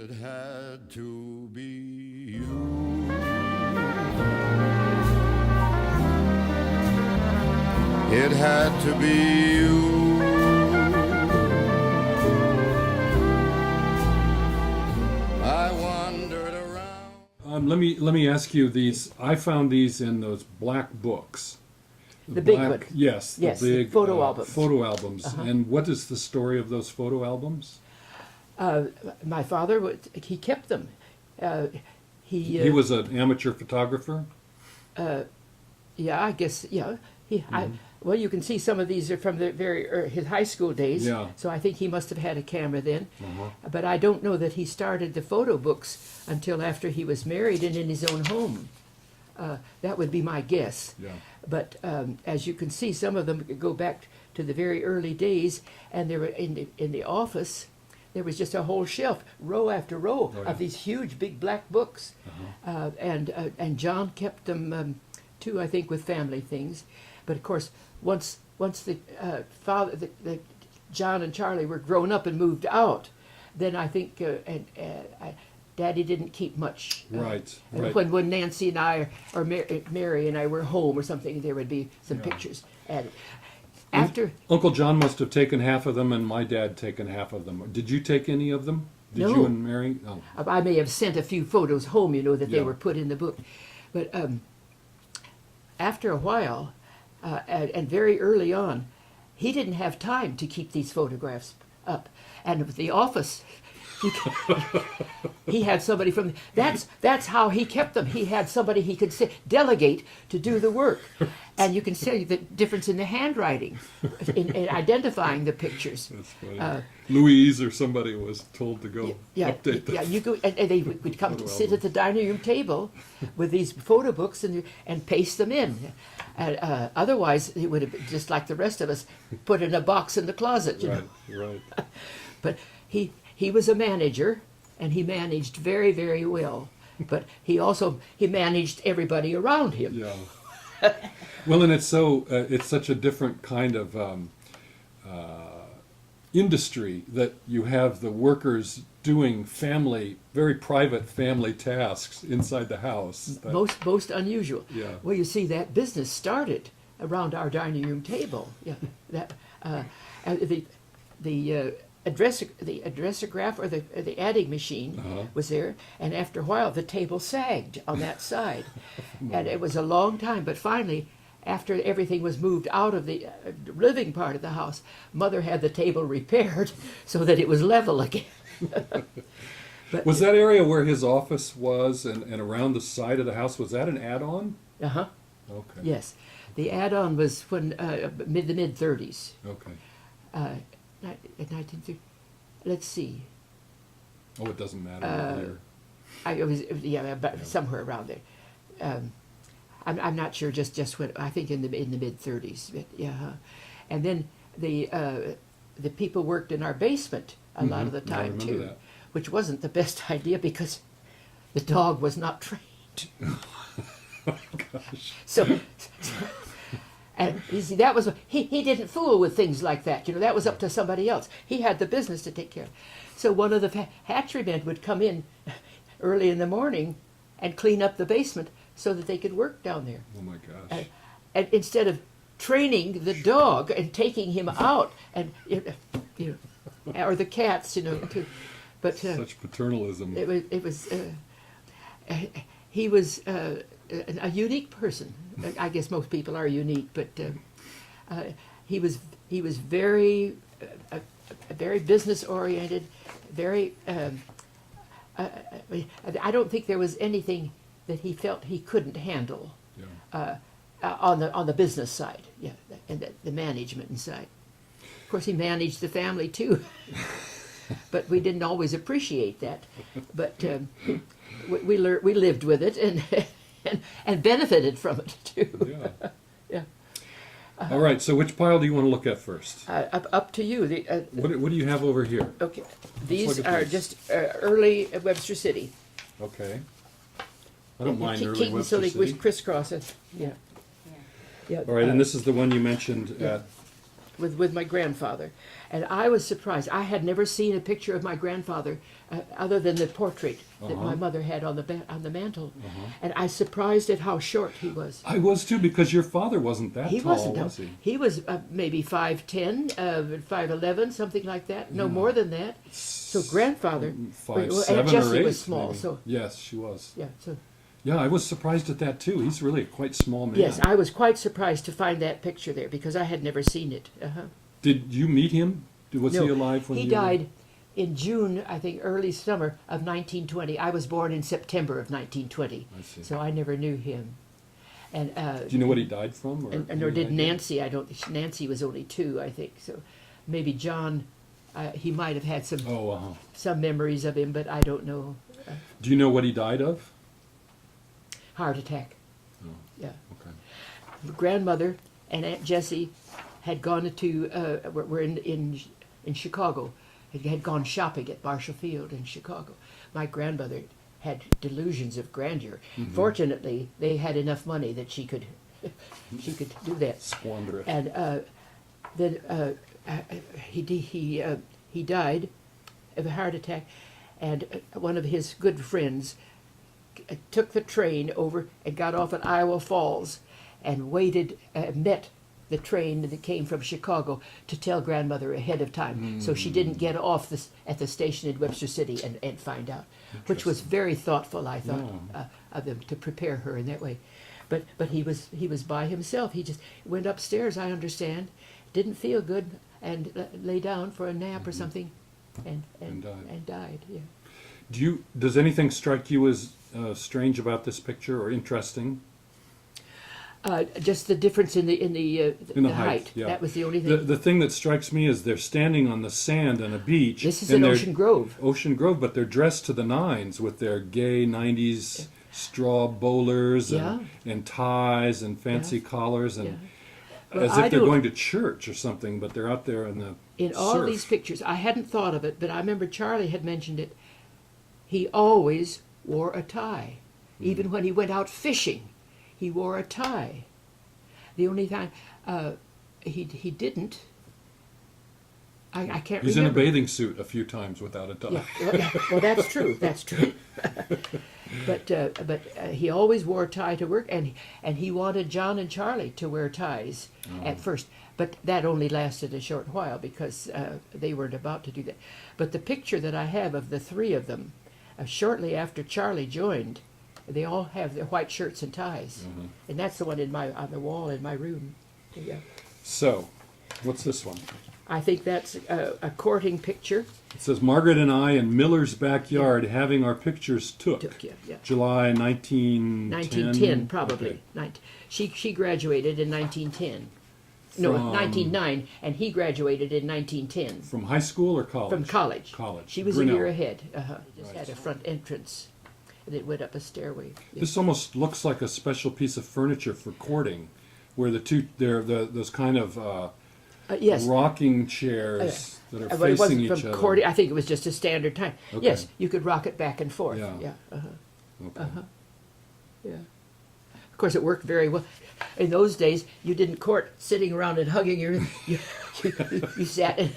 It had to be you. It had to be you. I wandered around. Let me ask you these. I found these in those black books. The big one. Yes, Yes, the big photo albums. Photo albums. And what is the story of those photo albums? My father, he kept them. He was an amateur photographer. Yeah, I guess, yeah. Well, you can see some of these are from the his high school days. Yeah. So I think he must have had a camera then. But I don't know that he started the photo books until after he was married and in his own home. That would be my guess. Yeah. But as you can see, some of them go back to the very early days, and they were in the office. There was just a whole shelf, row after row, of these huge, big black books, and John kept them too, I think, with family things. But of course, once the John and Charlie were grown up and moved out, then I think Daddy didn't keep much. Right. When Nancy and I or Mary and I were home or something, there would be some pictures added. After Uncle John must have taken half of them, and my dad taken half of them. Did you take any of them? Did No. you and Mary? Oh. I may have sent a few photos home, that they Yeah. were put in the book. But after a while, and very early on, he didn't have time to keep these photographs up. And with the office, he had somebody from. That's how he kept them. He had somebody he could delegate to do the work, and you can see the difference in the handwriting, in identifying the pictures. That's funny. Louise or somebody was told to go update them. Yeah, you go, and they would come to sit at the dining room table with these photo books and paste them in. Otherwise, he would have, just like the rest of us, put in a box in the closet. Right. But he was a manager, and he managed very, very well. But he managed everybody around him. Yeah. Well, and it's such a different kind of industry that you have the workers doing very private family tasks inside the house. Most unusual. Yeah. Well, you see, that business started around our dining room table. Yeah. That the addressograph or the adding machine was there, and after a while the table sagged on that side. And it was a long time, but finally, after everything was moved out of the living part of the house, Mother had the table repaired so that it was level again. But, was that area where his office was and around the side of the house, was that an add-on? Uh-huh. Okay. Yes. The add-on was when the mid-30s. Okay. 1930. Let's see. Oh, it doesn't matter. Somewhere around there. I'm not sure just when. I think in the mid-30s. But yeah, and then the people worked in our basement a lot of the I time remember too, that. which wasn't the best idea because the dog was not trained. Gosh. So and you see, that was he didn't fool with things like that. That was up to somebody else. He had the business to take care of. So one of the hatchery-men would come in early in the morning and clean up the basement so that they could work down there. Oh my gosh. And instead of training the dog and taking him out, and or the cats, but Such paternalism. He was a unique person. I guess most people are unique, but he was very very business oriented. Very. I don't think there was anything that he felt he couldn't handle on the business side, and the management side. Of course, he managed the family too, but we didn't always appreciate that. But we lived with it and benefited from it too. Yeah. Yeah. All right. So, which pile do you want to look at first? Up to you. What do you have over here? Okay, look these at are these. just early Webster City. Okay. I don't mind early Keaton, Webster so they City. crisscross it. Yeah. All right, and this is the one you mentioned at with my grandfather, and I was surprised. I had never seen a picture of my grandfather other than the portrait that my mother had on the mantle, and I was surprised at how short he was. I was too, because your father wasn't that He tall, wasn't. was he? He was maybe 5'10", 5'11", something like that. No more than that. So grandfather, 5'7" Aunt Jessie or 8", was small. maybe. So Yes, she was. yeah. So Yeah, I was surprised at that too. He's really a quite small man. yes, I was quite surprised to find that picture there because I had never seen it. Did you meet him? Was No, he alive when he you died in June, I think, early summer of 1920. I was born in September of 1920, I see. so I never knew him. And Do you know what he died from? Or nor any did idea? Nancy. I don't. Nancy was only 2, I think. So maybe John. He might have had Oh, some memories of him, but I don't know. Do you know what he died of? Heart attack. Oh, Yeah. okay. Grandmother and Aunt Jessie had gone to were in Chicago. Had gone shopping at Marshall Field in Chicago. My grandmother had delusions of grandeur. Fortunately, they had enough money that she could do that. Squander it. And then he died of a heart attack, and one of his good friends took the train over and got off at Iowa Falls and waited, met the train that came from Chicago to tell grandmother ahead of time, so she didn't get off at the station in Webster City and find out, which was very thoughtful, I thought, of them to prepare her in that way. But he was by himself. He just went upstairs, I understand, didn't feel good, and lay down for a nap or something, and died. Yeah. Does anything strike you as strange about this picture or interesting? Just the difference in the height. Yeah. That was the only thing. The thing that strikes me is they're standing on the sand on a beach. This is and in they're- Ocean Grove. Ocean Grove, but they're dressed to the nines with their gay 90s straw bowlers and ties and fancy collars and Well, as if they're going to church or something, but they're out there in the In all surf. these pictures, I hadn't thought of it, but I remember Charlie had mentioned it. He always wore a tie. Even when he went out fishing, he wore a tie. The only time he didn't, I can't He's remember. in a bathing suit a few times without a tie. Yeah, well, that's true. That's true. but he always wore a tie to work, and he wanted John and Charlie to wear ties at first. But that only lasted a short while because they weren't about to do that. But the picture that I have of the 3 of them, shortly after Charlie joined, they all have their white shirts and ties, and that's the one on the wall in my room. Yeah. So, what's this one? I think that's a courting picture. It says, Margaret and I in Miller's backyard having our pictures took. Yeah. July 1910. 1910, probably. Okay. She graduated in 1910. No, From- 1909, and he graduated in 1910. From high school or college? From college. College. She was Grinnell. a year ahead. Just Right. had a front entrance, and it went up a stairway. Yeah. This almost looks like a special piece of furniture for courting, where those kind of Yes. rocking chairs that are But it facing wasn't each from other. courting. I think it was just a standard time. Okay. Yes, you could rock it back and forth. Yeah. Okay. Yeah. Of course, it worked very well. In those days, you didn't court sitting around and hugging your. You sat and.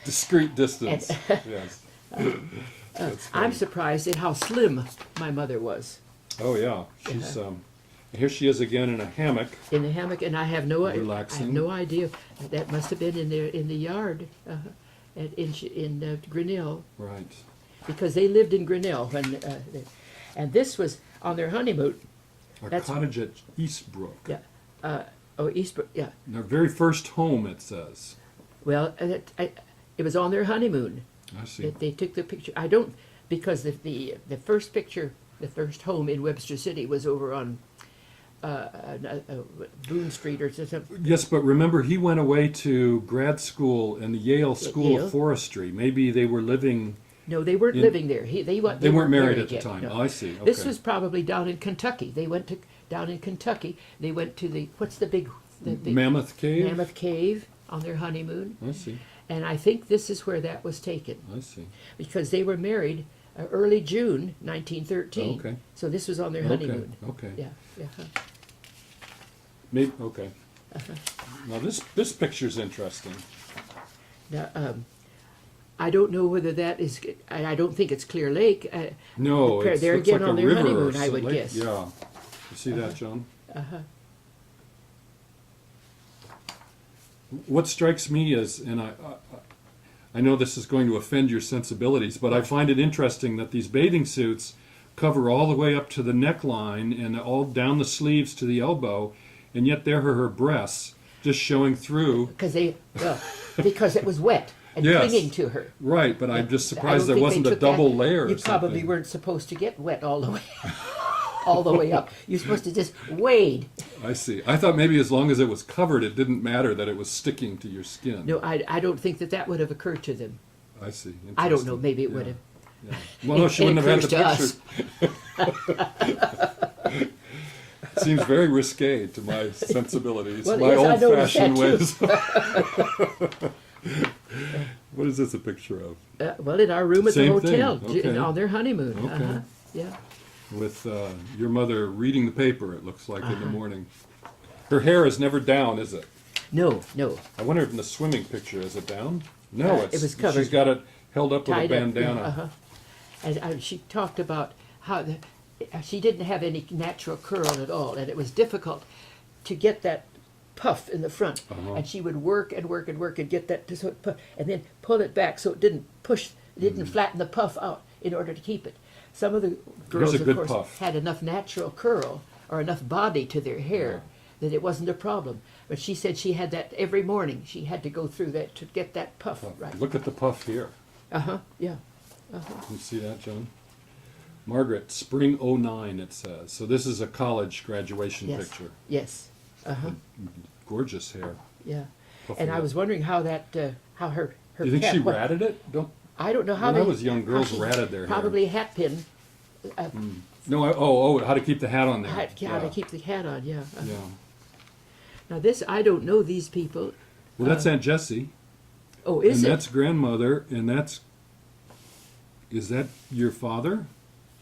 Discreet distance. Yes. That's I'm funny. surprised at how slim my mother was Oh yeah, she's here she is again in a hammock. in the hammock, and I have no Relaxing. idea. That must have been in the yard, in Grinnell, Right. because they lived in Grinnell and this was on their honeymoon. A That's- cottage at Eastbrook. Yeah. Eastbrook. Yeah. Their very first home, it says. Well, it was on their honeymoon. I see. That they took the picture. I don't, because the first picture, the first home in Webster City was over on Boone Street or something. Yes, but remember, he went away to grad school in the Yale School Yale? of Forestry. Maybe they were living. No, they weren't living there. They weren't married at the yet, time. no. Oh, I see. This Okay. was probably down in Kentucky. They went down in Kentucky. They went to what's the big Mammoth Cave. Mammoth Cave on their honeymoon. I see. And I think this is where that was taken, I see. because they were married early June 1913. Okay. So this was on their Okay. honeymoon. Okay. Yeah. Maybe. Okay. Now this picture's interesting. Now, I don't know whether that is. I don't think it's Clear Lake. No, it they're looks again like on a their river. honeymoon, I So would lake- guess. Yeah. You see that, John? What strikes me is, and I know this is going to offend your sensibilities, but I find it interesting that these bathing suits cover all the way up to the neckline and all down the sleeves to the elbow, and yet there are her breasts just showing through. Because it was wet and Yes. clinging to her. Right, but I'm just I surprised don't there think wasn't they a took that. double layer or You probably something. weren't supposed to get wet all the way, all the way up. You're supposed to just wade. I see. I thought maybe as long as it was covered, it didn't matter that it was sticking to your skin. No, I don't think that would have occurred to them. I see. I don't know. Interesting. Maybe it Yeah. would have. Yeah. Well, no, she wouldn't have had occurs the to picture. Seems very risque to my sensibilities, Well, my yes, I old-fashioned noticed ways. What is this a picture of? Well, in our room at Same the thing, hotel okay. on their honeymoon. Okay. Yeah. With your mother reading the paper, it looks like, in the morning. Her hair is never down, is it? No. I wonder if in the swimming picture, is it down? No, It was covered. She's got it held up with a Tied up, bandana. And she talked about how she didn't have any natural curl at all, and it was difficult to get that puff in the front. And she would work and work and work and get that so it and then pull it back so it didn't push, it didn't flatten the puff out in order to keep it. Some of the girls, a of good course, puff. had enough natural curl or enough body to their hair that it wasn't a problem. But she said she had that every morning. She had to go through that to get that puff right. Look at the puff here. Yeah. You see that, John? Margaret, spring '09, it says. So this is a college graduation Yes. picture. Yes. Gorgeous hair. Yeah. Puffy And I up. was wondering how that, how her Do you think hat, she what- ratted it? Don't. I don't know how When they. I was young, how girls she- ratted their hair. Probably a hat pin. No. How to keep the hat on there? How yeah. to keep the hat on, yeah. Yeah. Now this, I don't know these people. Well, that's Aunt Jessie, Oh, is and it? that's grandmother, and that's. Is that your father?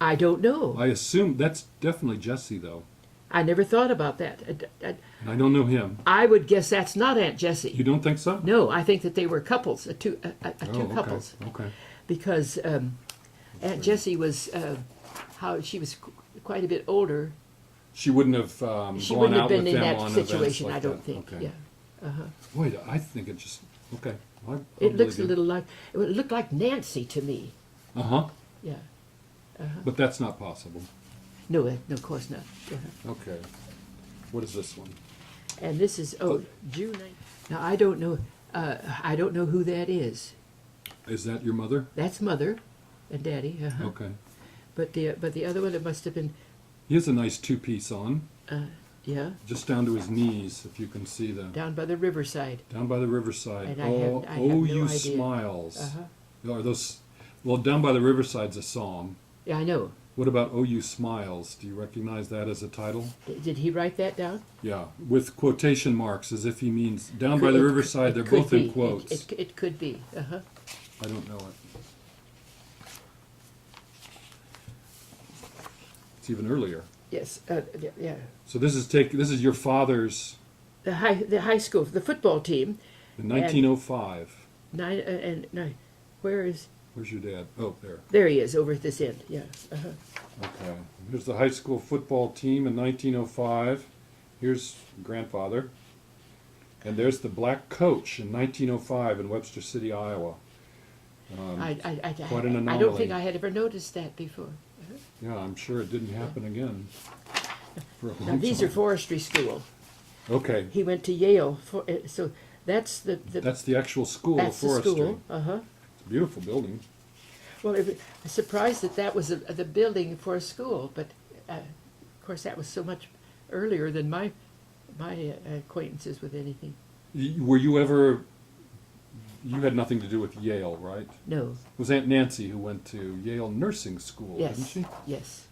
I don't know. I assume that's definitely Jessie, though. I never thought about that. And I don't know him. I would guess that's not Aunt Jessie. You don't think so? No, I think that they were couples, two okay. couples. Okay. Because Aunt Jessie was, how she was quite a bit older. She wouldn't have She gone wouldn't out have been with in them that on situation, events like I don't that. think. Okay. Yeah. Wait, I think it just okay. It looks a little like, it would look like Nancy to me. Uh-huh. Yeah. But that's not possible. No, no, of course not. Okay. What is this one? And this is June 9th. Now I don't know. I don't know who that is. Is that your mother? That's Mother and Daddy. Okay. But the other one, it must have been. He has a nice two-piece on, Yeah, just down to his knees, if you can see the down by the riverside. down by the riverside. And I Oh, have oh, no you idea. smiles. Are those? Well, down by the riverside's a song. Yeah, I know. What about Oh You Smiles? Do you recognize that as a title? Did he write that down? Yeah, with quotation marks, as if he means down by the It- riverside. it They're could both in be. quotes. It could be. I don't know it. It's even earlier. Yes. Yeah. So this is your father's The high school, the football team. in 1905. Where is? Where's your dad? Oh, there. There he is, over at this end. Yeah. Okay. Here's the high school football team in 1905. Here's grandfather. And there's the black coach in 1905 in Webster City, Iowa. I quite an I don't think anomaly. I had ever noticed that before. Yeah, I'm sure it didn't happen again. For a Now long these are time. forestry school. Okay. He went to Yale, so that's the That's the actual school of that's the forestry. school. It's a beautiful building. Well, I'm surprised that was the building for a school, but of course that was so much earlier than my acquaintances with anything. Were you ever? You had nothing to do with Yale, right? No. It was Aunt Nancy who went to Yale Nursing School, didn't Yes. she? Yes.